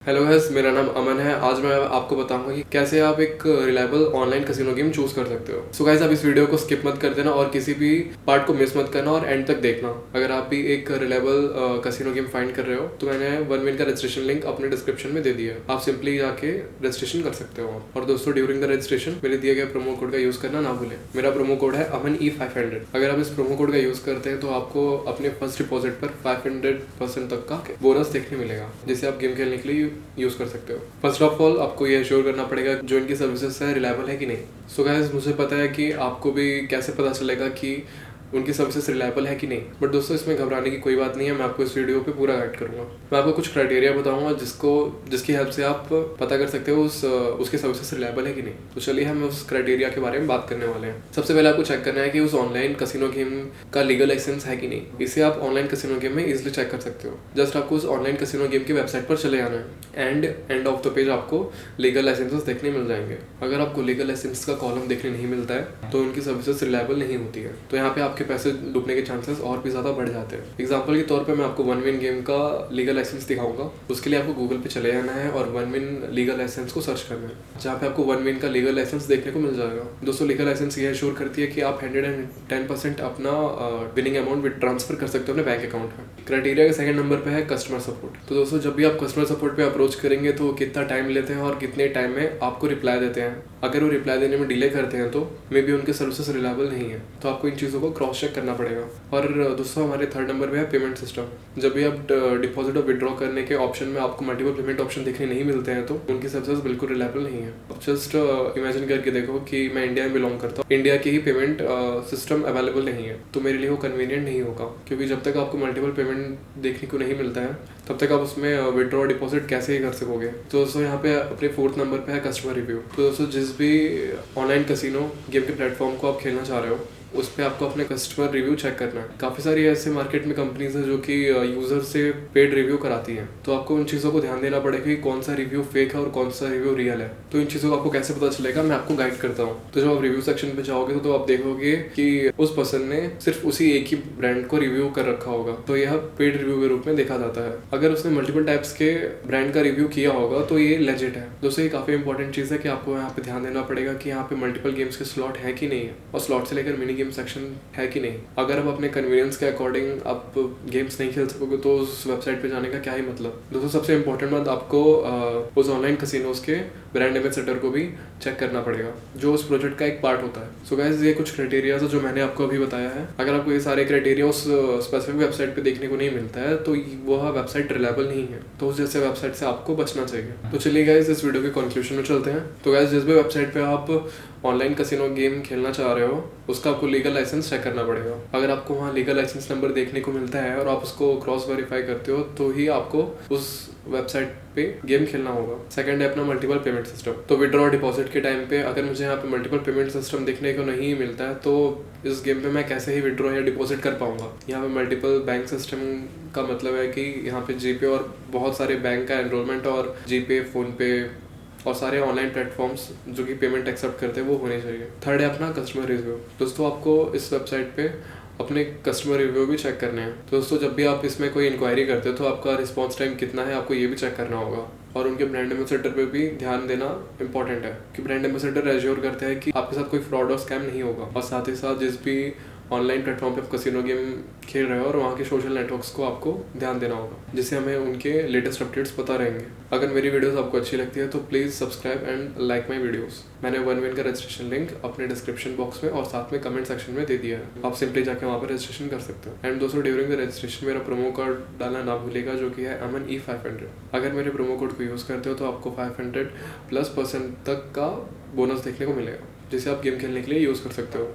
Hello guys, मेरा नाम अमन है। आज मैं आपको बताऊंगा कि कैसे आप एक reliable online casino game choose कर सकते हो। सो गाइस, आप इस वीडियो को स्किप मत कर देना और किसी भी पार्ट को मिस मत करना और एंड तक देखना। अगर आप भी एक रिलायबल कैसीनो गेम फाइंड कर रहे हो तो मैंने वन विन का रजिस्ट्रेशन लिंक अपने डिस्क्रिप्शन में दे दिया है। आप सिंपली जाके रजिस्ट्रेशन कर सकते हो। और दोस्तों, ड्यूरिंग द रजिस्ट्रेशन मेरे दिए गए प्रोमो कोड का यूज करना ना भूलें। मेरा प्रोमो कोड है AMANE500। अगर आप इस प्रोमो कोड का यूज करते हैं तो आपको अपने फर्स्ट डिपॉजिट पर 500% तक का बोनस देखने मिलेगा, जिसे आप गेम खेलने के लिए यूज कर सकते हो। फर्स्ट ऑफ ऑल, आपको ये एश्योर करना पड़ेगा जो इनकी सर्विसेज है रिलायबल है कि नहीं। सो गाइस, मुझे पता है कि आपको भी कैसे पता चलेगा कि उनकी सर्विसेज रिलायबल है कि नहीं, बट दोस्तों इसमें घबराने की कोई बात नहीं है। मैं आपको इस वीडियो पे पूरा गाइड करूंगा। मैं आपको कुछ क्राइटेरिया बताऊंगा जिसकी हेल्प से आप पता कर सकते हो उसकी सर्विसेज रिलायबल है कि नहीं। तो चलिए हम उस क्राइटेरिया के बारे में बात करने वाले हैं। सबसे पहले आपको चेक करना है कि उस ऑनलाइन कैसीनो गेम का लीगल लाइसेंस है कि नहीं। इसे आप ऑनलाइन कैसीनो गेम में इजिली चेक कर सकते हो। जस्ट आपको उस ऑनलाइन कैसीनो गेम की वेबसाइट पर चले आना है एंड ऑफ द पेज आपको लीगल लाइसेंसेस देखने मिल जाएंगे। अगर आपको लीगल लाइसेंस का कॉलम देखने नहीं मिलता है तो उनकी सर्विसेज रिलायबल नहीं होती है। तो यहाँ पे आपके पैसे डूबने के चांसेस और भी ज्यादा बढ़ जाते हैं। एग्जांपल के तौर पे मैं आपको वन विन गेम का लीगल लाइसेंस दिखाऊंगा। उसके लिए आपको गूगल पे चले जाना है और वन विन लीगल लाइसेंस को सर्च करना है, जहाँ पे आपको वन विन का लीगल लाइसेंस देखने को मिल जाएगा। दोस्तों, लीगल लाइसेंस ये एश्योर करती है कि आप 110% अपना विनिंग अमाउंट ट्रांसफर कर सकते हो अपने बैंक अकाउंट में। क्राइटेरिया के सेकंड नंबर पे है कस्टमर सपोर्ट। तो दोस्तों, जब भी आप कस्टमर सपोर्ट पे अप्रोच करेंगे तो कितना टाइम लेते हैं और कितने टाइम में आपको रिप्लाई देते हैं। अगर वो रिप्लाई देने में डिले करते हैं तो मे बी उनके सर्विसेज रिलायबल नहीं है। तो आपको इन चीज़ों को क्रॉस चेक करना पड़ेगा। और दोस्तों, हमारे थर्ड नंबर पे है पेमेंट सिस्टम। जब भी आप डिपॉजिट और विड्रॉ करने के ऑप्शन में आपको मल्टीपल पेमेंट ऑप्शन देखने नहीं मिलते हैं तो उनकी सर्विसेज बिल्कुल रिलायबल नहीं है। जस्ट इमेजिन करके देखो कि मैं इंडिया में बिलोंग करता हूँ, इंडिया की ही पेमेंट सिस्टम अवेलेबल नहीं है तो मेरे लिए वो कन्वीनियंट नहीं होगा, क्योंकि जब तक आपको मल्टीपल पेमेंट देखने को नहीं मिलता है तब तक आप उसमें विड्रॉ डिपॉजिट कैसे ही कर सकोगे। तो दोस्तों, यहाँ पे अपने फोर्थ नंबर पे है कस्टमर रिव्यू। तो दोस्तों, जिस भी ऑनलाइन कैसीनो गेम के प्लेटफॉर्म को आप खेलना चाह रहे हो उस पर आपको अपने कस्टमर रिव्यू चेक करना है। काफ़ी सारी ऐसे मार्केट में कंपनीज है जो कि यूज़र से पेड रिव्यू कराती हैं। तो आपको उन चीज़ों को ध्यान देना पड़ेगा कि कौन सा रिव्यू फेक है और कौन सा रिव्यू रियल है। तो इन चीज़ों को आपको कैसे पता चलेगा, मैं आपको गाइड करता हूँ। तो जब आप रिव्यू सेक्शन पे जाओगे तो आप देखोगे कि उस पर्सन ने सिर्फ उसी एक ही ब्रांड को रिव्यू कर रखा होगा, तो यह पेड रिव्यू के रूप में देखा जाता है। अगर उसने मल्टीपल टाइप्स के ब्रांड का रिव्यू किया होगा तो ये लेजिट है। दोस्तों, ये काफ़ी इंपॉर्टेंट चीज़ है कि आपको यहाँ पे ध्यान देना पड़ेगा कि यहाँ पे मल्टीपल गेम्स के स्लॉट है कि नहीं है, और स्लॉट से लेकर मिनी गेम सेक्शन है कि नहीं। अगर आप अपने कन्वीनियंस के अकॉर्डिंग आप गेम्स नहीं खेल सकोगे तो उस वेबसाइट पे जाने का क्या ही मतलब। दोस्तों, सबसे इंपॉर्टेंट बात, आपको उस ऑनलाइन कैसीनोज के ब्रांड एम्बेसडर को भी चेक करना पड़ेगा, जो उस प्रोजेक्ट का एक पार्ट होता है। सो गाइस, ये कुछ क्राइटेरिया है जो मैंने आपको अभी बताया है। अगर आपको ये सारे क्राइटेरिया उस स्पेसिफिक वेबसाइट पे देखने को नहीं मिलता है तो वह वेबसाइट रिलायबल नहीं है। तो उस जैसे वेबसाइट से आपको बचना चाहिए। तो चलिए गाइस, इस वीडियो के कंक्लूजन में चलते हैं। तो गाइस, जिस भी वेबसाइट पे आप ऑनलाइन कैसीनो गेम खेलना चाह रहे हो उसका आपको लीगल लाइसेंस चेक करना पड़ेगा। अगर आपको वहाँ लीगल लाइसेंस नंबर देखने को मिलता है और आप उसको क्रॉस वेरीफाई करते हो तो ही आपको उस वेबसाइट पे गेम खेलना होगा। सेकंड है अपना मल्टीपल पेमेंट सिस्टम। तो विड्रॉ डिपॉजिट के टाइम पे अगर मुझे यहाँ पे मल्टीपल पेमेंट सिस्टम देखने को नहीं मिलता है तो इस गेम पे मैं कैसे ही विड्रॉ या डिपॉजिट कर पाऊंगा। यहाँ पे मल्टीपल बैंक सिस्टम का मतलब है कि यहाँ पे जीपे और बहुत सारे बैंक का एनरोलमेंट और जीपे, फोन पे और सारे ऑनलाइन प्लेटफॉर्म्स जो कि पेमेंट एक्सेप्ट करते हैं वो होने चाहिए। थर्ड है अपना कस्टमर रिव्यू। दोस्तों, आपको इस वेबसाइट पे अपने कस्टमर रिव्यू भी चेक करने हैं। तो दोस्तों, जब भी आप इसमें कोई इंक्वायरी करते हो तो आपका रिस्पॉन्स टाइम कितना है आपको ये भी चेक करना होगा। और उनके ब्रांड एम्बेसडर पे भी ध्यान देना इंपॉर्टेंट है कि ब्रांड एम्बेसडर एश्योर करते हैं कि आपके साथ कोई फ्रॉड और स्कैम नहीं होगा। और साथ ही साथ जिस भी ऑनलाइन प्लेटफॉर्म पे आप कैसीनो गेम खेल रहे हो और वहाँ के सोशल नेटवर्क्स को आपको ध्यान देना होगा, जिससे हमें उनके लेटेस्ट अपडेट्स पता रहेंगे। अगर मेरी वीडियोस आपको अच्छी लगती है तो please subscribe and like my videos. मैंने वन विन का रजिस्ट्रेशन लिंक अपने डिस्क्रिप्शन बॉक्स में और साथ में कमेंट सेक्शन में दे दिया है। आप सिंपली जाके वहाँ पर रजिस्ट्रेशन कर सकते हो। एंड दोस्तों, ड्यूरिंग द रजिस्ट्रेशन मेरा प्रोमो कोड डालना ना भूलेगा, जो कि है AMANE500। अगर मेरे प्रोमो कोड को यूज़ करते हो तो आपको 500+% तक का बोनस देखने को मिलेगा, जिसे आप गेम खेलने के लिए यूज़ कर सकते हो।